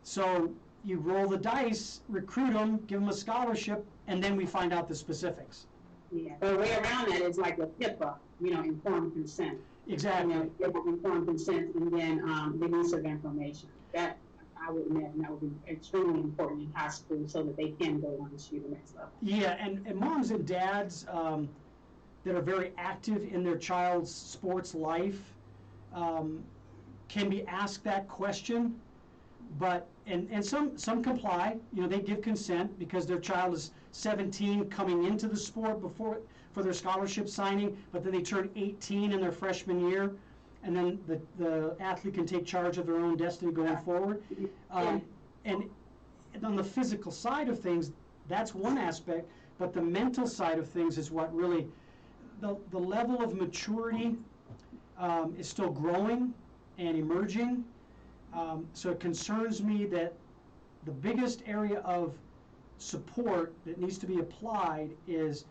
So you roll the dice, recruit them, give them a scholarship, and then we find out the specifics. Yeah, the way around that is like with HIPAA, informed consent. Exactly. Informed consent, and then the use of information. That, I would imagine, that would be extremely important in high school so that they can go on to the next level. Yeah, and moms and dads that are very active in their child's sports life can be asked that question, but and some comply. They give consent because their child is 17 coming into the sport for their scholarship signing, but then they turn 18 in their freshman year, and then the athlete can take charge of their own destiny going forward. And on the physical side of things, that's one aspect, but the mental side of things is what really, the level of maturity is still growing and emerging. So it concerns me that the biggest area of support that needs to be applied is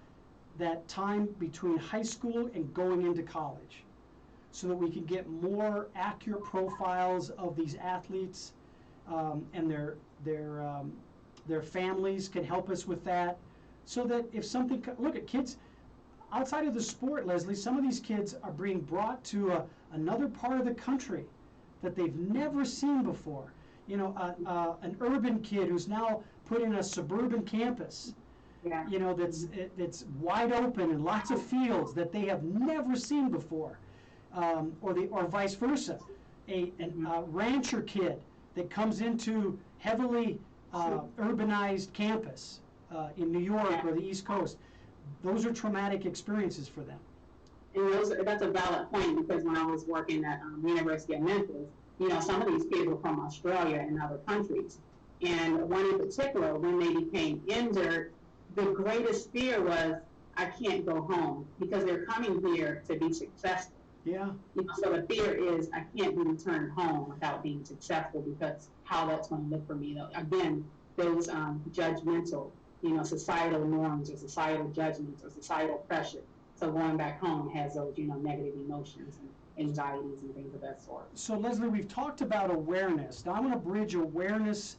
that time between high school and going into college, so that we can get more accurate profiles of these athletes, and their families can help us with that, so that if something, look at kids outside of the sport, Leslie, some of these kids are being brought to another part of the country that they've never seen before. An urban kid who's now put in a suburban campus, that's wide open and lots of fields that they have never seen before, or vice versa. A rancher kid that comes into heavily urbanized campus in New York or the East Coast. Those are traumatic experiences for them. And that's a valid point, because when I was working at University of Memphis, some of these kids were from Australia and other countries. And one in particular, when they became injured, the greatest fear was, I can't go home, because they're coming here to be successful. Yeah. So the fear is, I can't be returned home without being successful, because how that's going to look for me. Again, those judgmental, societal norms or societal judgments or societal pressure. So going back home has those, negative emotions and anxieties and things of that sort. So Leslie, we've talked about awareness. Now I'm going to bridge awareness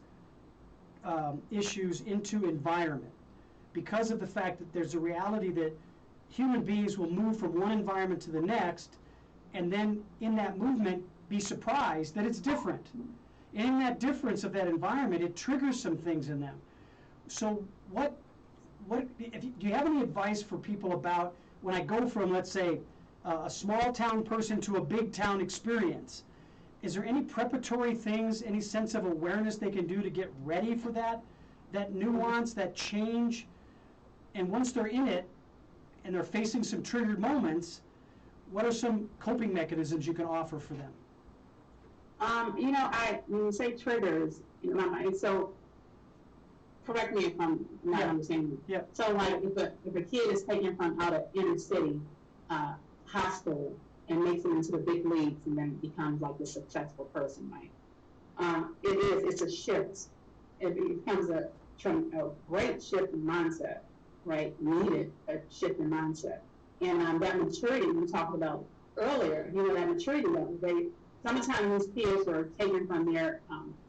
issues into environment, because of the fact that there's a reality that human beings will move from one environment to the next, and then in that movement be surprised that it's different. And in that difference of that environment, it triggers some things in them. So do you have any advice for people about when I go from, let's say, a small town person to a big town experience? Is there any preparatory things, any sense of awareness they can do to get ready for that nuance, that change? And once they're in it and they're facing some triggered moments, what are some coping mechanisms you can offer for them? When you say triggers, so correct me if I'm not understanding. Yeah. So like if a kid is taken from out of inner city high school and makes it into the big leagues and then becomes like a successful person, right? It's a shift. It becomes a great shift in mindset, right? Needed a shift in mindset. And that maturity we talked about earlier, that maturity level, sometimes these kids are taken from their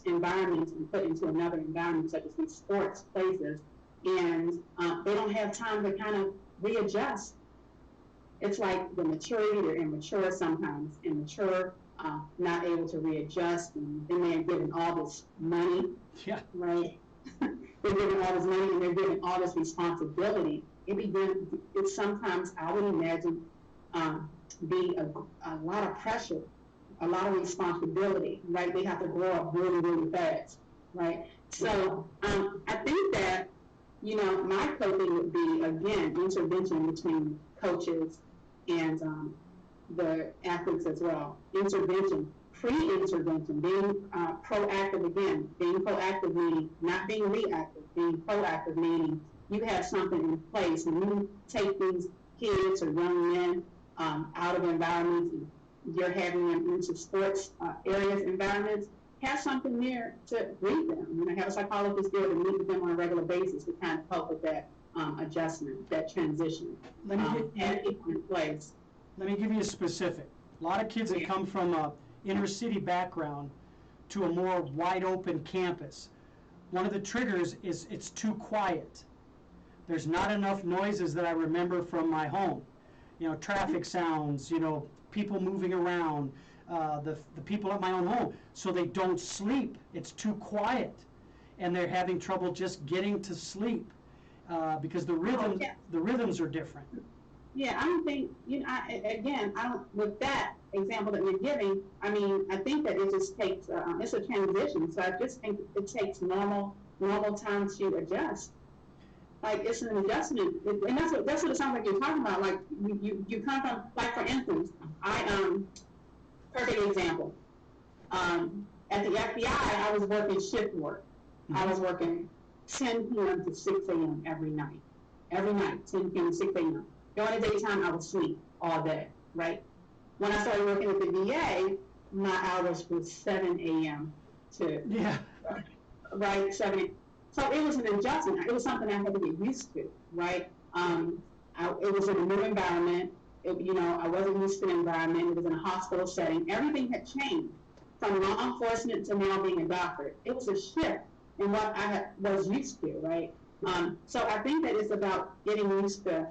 environment and put into another environment, such as these sports places, and they don't have time to kind of readjust. It's like the maturity, they're immature sometimes, not able to readjust, and then they're given all this money, right? They're given all this money and they're given all this responsibility. It sometimes, I would imagine, be a lot of pressure, a lot of responsibility, right? They have to grow up really, really fast, right? So I think that, my coping would be, again, intervention between coaches and the athletes as well. Intervention, pre-intervention, being proactive again. Being proactive meaning not being reactive, being proactive meaning you have something in place and you take these kids or young men out of environments and you're having them into sports areas, environments, have something there to greet them. Have a psychologist there to meet with them on a regular basis to kind of help with that adjustment, that transition. Have people in place. Let me give you a specific. A lot of kids that come from a inner city background to a more wide open campus. One of the triggers is it's too quiet. There's not enough noises that I remember from my home. Traffic sounds, people moving around, the people at my own home. So they don't sleep. It's too quiet. And they're having trouble just getting to sleep because the rhythms are different. Yeah, I don't think, with that example that you're giving, I think that it just takes, it's a transition. So I just think it takes normal time to adjust. Like, it's an adjustment. And that's what it sounds like you're talking about. Like, you come from, like, for instance, perfect example. At the FBI, I was working shift work. Mm-hmm. I was working 10 p.m. to 6 a.m. every night. Every night, 10 p.m. to 6 a.m. During the daytime, I would sleep all day, right? When I started working at the VA, my hours were 7 a.m. to, right, 7 a.m. So it was an adjustment. It was something I had to get used to, right? It was in a new environment. I wasn't used to the environment. It was in a hospital setting. Everything had changed from law enforcement to now being a doctor. It was a shift in what I was used to, right? So I think that it's about getting used to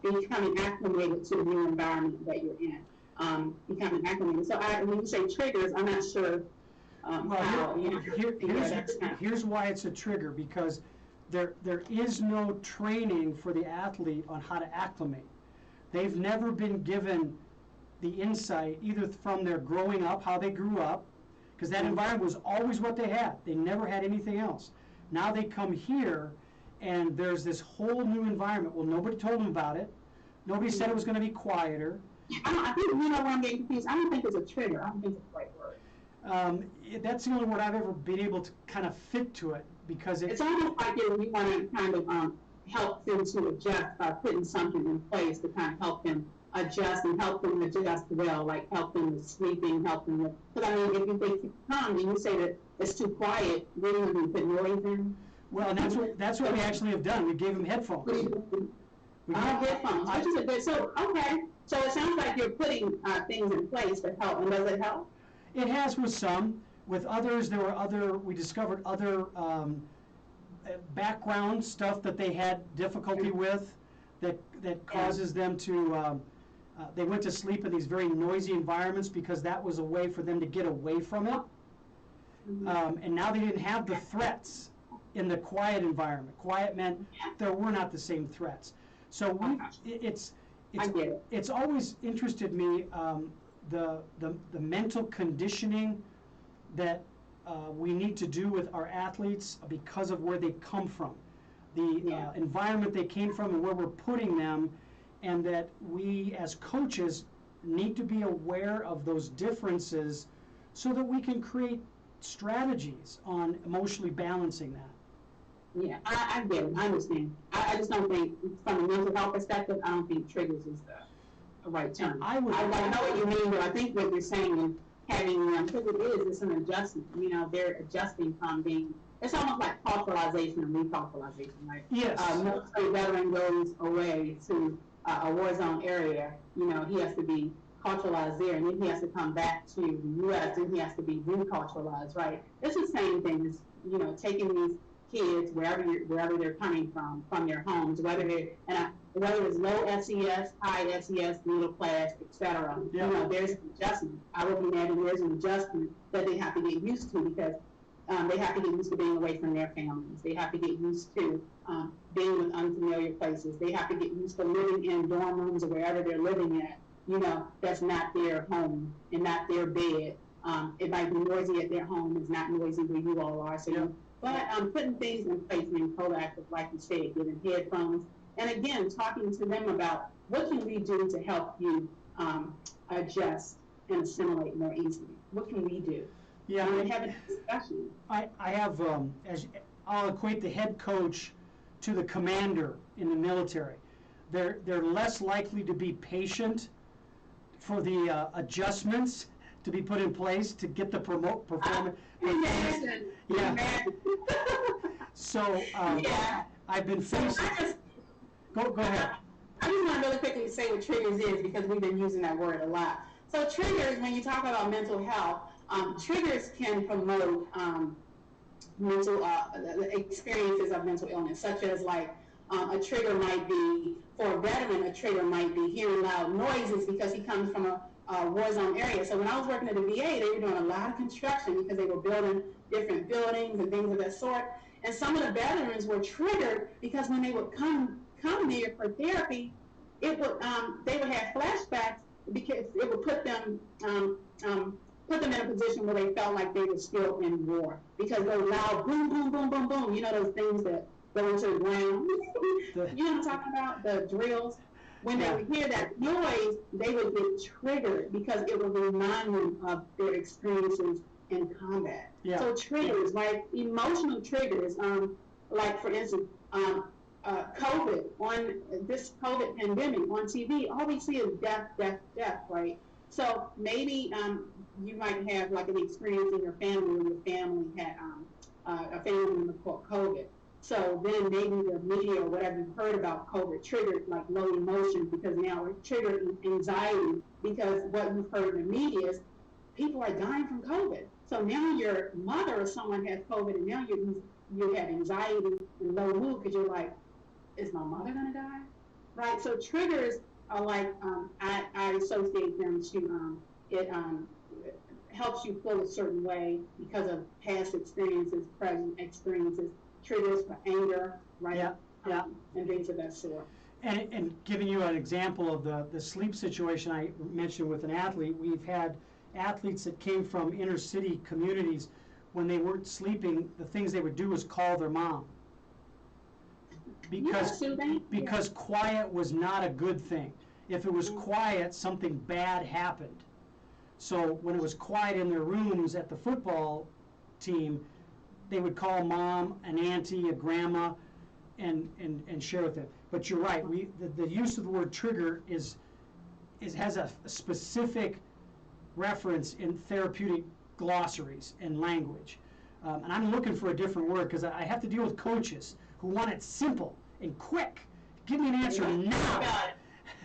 becoming acclimated to the new environment that you're in, becoming acclimated. So when you say triggers, I'm not sure how. Here's why it's a trigger, because there is no training for the athlete on how to acclimate. They've never been given the insight, either from their growing up, how they grew up, because that environment was always what they had. They never had anything else. Now they come here, and there's this whole new environment. Well, nobody told them about it. Nobody said it was going to be quieter. I think, where I'm getting confused, I don't think it's a trigger. I don't think it's the right word. That's the only word I've ever been able to kind of fit to it, because it's almost like we want to kind of help them to adjust by putting something in place to kind of help them adjust and help them adjust well, like help them with sleeping, help them with, because if they come and you say that it's too quiet, really when you put noise in. Well, and that's what we actually have done. We gave them headphones. Headphones, which is a good, so it sounds like you're putting things in place to help, and does it help? It has with some. With others, we discovered other background stuff that they had difficulty with that causes them to, they went to sleep in these very noisy environments because that was a way for them to get away from it. And now they didn't have the threats in the quiet environment. Quiet meant there were not the same threats. So it's always interested me, the mental conditioning that we need to do with our athletes because of where they come from, the environment they came from and where we're putting them, and that we as coaches need to be aware of those differences so that we can create strategies on emotionally balancing that. Yeah, I get it. I understand. I just don't think, from a mental health perspective, I don't think triggers is the right term. I know what you mean, but I think what you're saying is having, because it's an adjustment. They're adjusting from being, it's almost like culturalization and reculturalization, right? Yes. Military veteran goes away to a war zone area, he has to be culturalized there, and then he has to come back to the U.S., and he has to be reculturalized, right? It's the same thing as, taking these kids wherever they're coming from their homes, whether it's low SES, high SES, middle class, etc. There's an adjustment. I would imagine there's an adjustment that they have to get used to, because they have to get used to being away from their families. They have to get used to being in unfamiliar places. They have to get used to living in dorm rooms or wherever they're living at. That's not their home and not their bed. It might be noisy at their home. It's not noisy where you all are. So But putting things in place, being proactive, like you said, giving headphones, and again, talking to them about what can we do to help you adjust and assimilate more easily. What can we do? Yeah. And having a discussion. I have, I'll equate the head coach to the commander in the military. They're less likely to be patient for the adjustments to be put in place to get the performance. Imagine. Yeah. Imagine. So Yeah. I've been faced. Go ahead. I just want to really quickly say what triggers is, because we've been using that word a lot. So triggers, when you talk about mental health, triggers can promote mental experiences of mental illness, such as like a trigger might be, for a veteran, a trigger might be hearing loud noises because he comes from a war zone area. So when I was working at the VA, they were doing a lot of construction because they were building different buildings and things of that sort. And some of the veterans were triggered because when they would come there for therapy, it would they would have flashbacks, because it would put them in a position where they felt like they were still in war, because those loud boom, boom, boom, boom, boom, you know, those things that go into the ground. You know what I'm talking about? The drills. When they would hear that noise, they would get triggered because it would remind them of their experiences in combat. Yeah. So triggers, like emotional triggers, like for instance, COVID, on this COVID pandemic on TV, all we see is death, death, death, right? So maybe you might have like an experience in your family where your family had a family member caught COVID. So then maybe the media or whatever you've heard about COVID triggered like low emotion, because now it triggered anxiety, because what you've heard in the media is people are dying from COVID. So now your mother or someone has COVID, and now you have anxiety and low mood because you're like, is my mother gonna die? Right? So triggers are like, I associate them to, it helps you feel a certain way because of past experiences, present experiences, triggers for anger, right? Yeah. And things of that sort. And giving you an example of the sleep situation I mentioned with an athlete, we've had athletes that came from inner city communities. When they weren't sleeping, the things they would do was call their mom. Because quiet was not a good thing. If it was quiet, something bad happened. So when it was quiet in their rooms at the football team, they would call mom, an auntie, a grandma, and share with them. But you're right. The use of the word trigger has a specific reference in therapeutic glossaries and language. And I'm looking for a different word because I have to deal with coaches who want it simple and quick. Give me an answer now.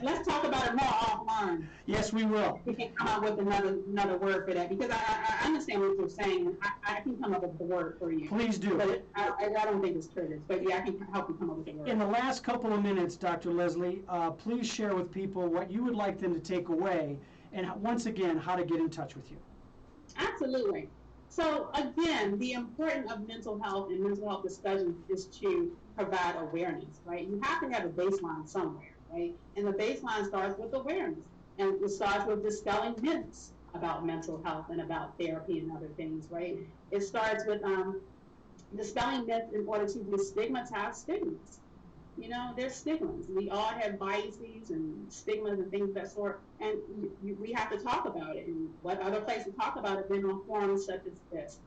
Let's talk about it more offline. Yes, we will. We can come up with another word for that, because I understand what you're saying. I can come up with a word for you. Please do. But I don't think it's triggers. But yeah, I can help you come up with a word. In the last couple of minutes, Dr. Leslie, please share with people what you would like them to take away, and once again, how to get in touch with you. Absolutely. So again, the importance of mental health and mental health discussions is to provide awareness, right? You have to have a baseline somewhere, right? And the baseline starts with awareness, and it starts with dispelling myths about mental health and about therapy and other things, right? It starts with dispelling myths in order to destigmatize stigmas. You know, there's stigmas. We all have biases and stigmas and things of that sort, and we have to talk about it. And what other place to talk about it than on forums such as this?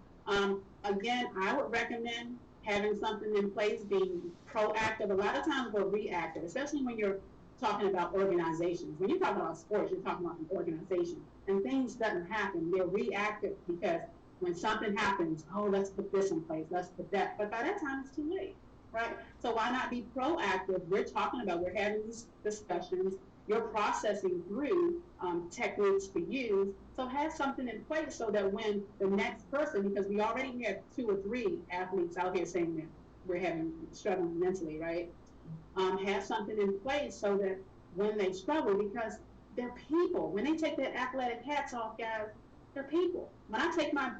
Again, I would recommend having something in place, being proactive. A lot of times we're reactive, especially when you're talking about organizations. When you're talking about sports, you're talking about an organization, and things doesn't happen. They're reactive because when something happens, oh, let's put this in place, let's put that. But by that time, it's too late. Right? So why not be proactive? We're having these discussions, you're processing through techniques to use. So have something in place so that when the next person, because we already have 2 or 3 athletes out here saying that we're struggling mentally, right? Have something in place so that when they struggle, because they're people. When they take their athletic hats off, guys, they're people. When I take my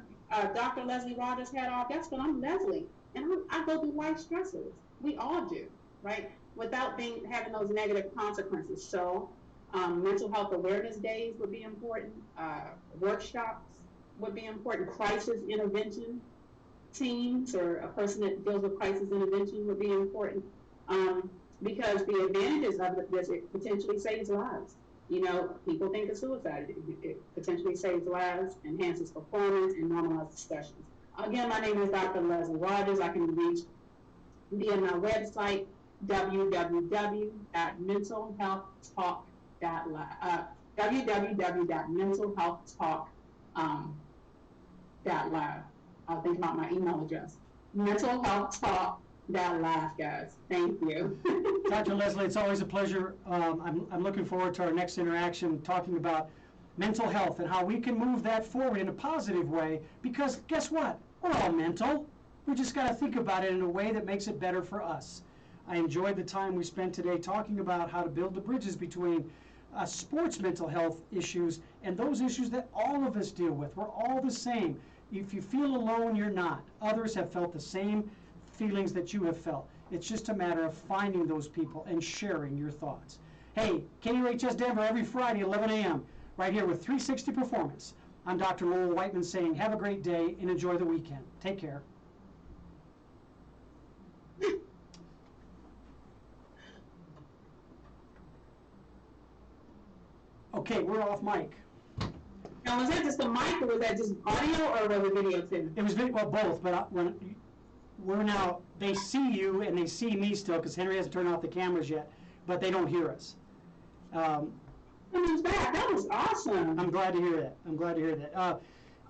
Dr. Leslie Rogers hat off, that's when I'm Leslie. And I go through life stressors. We all do, right? Without having those negative consequences. So mental health awareness days would be important. Workshops would be important. Crisis intervention teams or a person that deals with crisis intervention would be important, because the advantages of it is it potentially saves lives. You know, people think of suicide. It potentially saves lives, enhances performance, and normalizes discussions. Again, my name is Dr. Leslie Rogers. I can be reached via my website, www.mentalhealthtalk.live. I'll think about my email address. mentalhealthtalk.live, guys. Thank you. Dr. Leslie, it's always a pleasure. I'm looking forward to our next interaction talking about mental health and how we can move that forward in a positive way, because guess what? We're all mental. We just got to think about it in a way that makes it better for us. I enjoyed the time we spent today talking about how to build the bridges between sports mental health issues and those issues that all of us deal with. We're all the same. If you feel alone, you're not. Others have felt the same feelings that you have felt. It's just a matter of finding those people and sharing your thoughts. Hey, KUHS Denver every Friday, 11 a.m., right here with 360 Performance. I'm Dr. Lowell Whiteman saying have a great day and enjoy the weekend. Take care. Okay, we're off mic. Now, was that just the mic, or was that just audio, or was it video too? It was well, both, but when we're now, they see you and they see me still, because Henry hasn't turned off the cameras yet, but they don't hear us. That was awesome. I'm glad to hear that. I'm glad to hear that.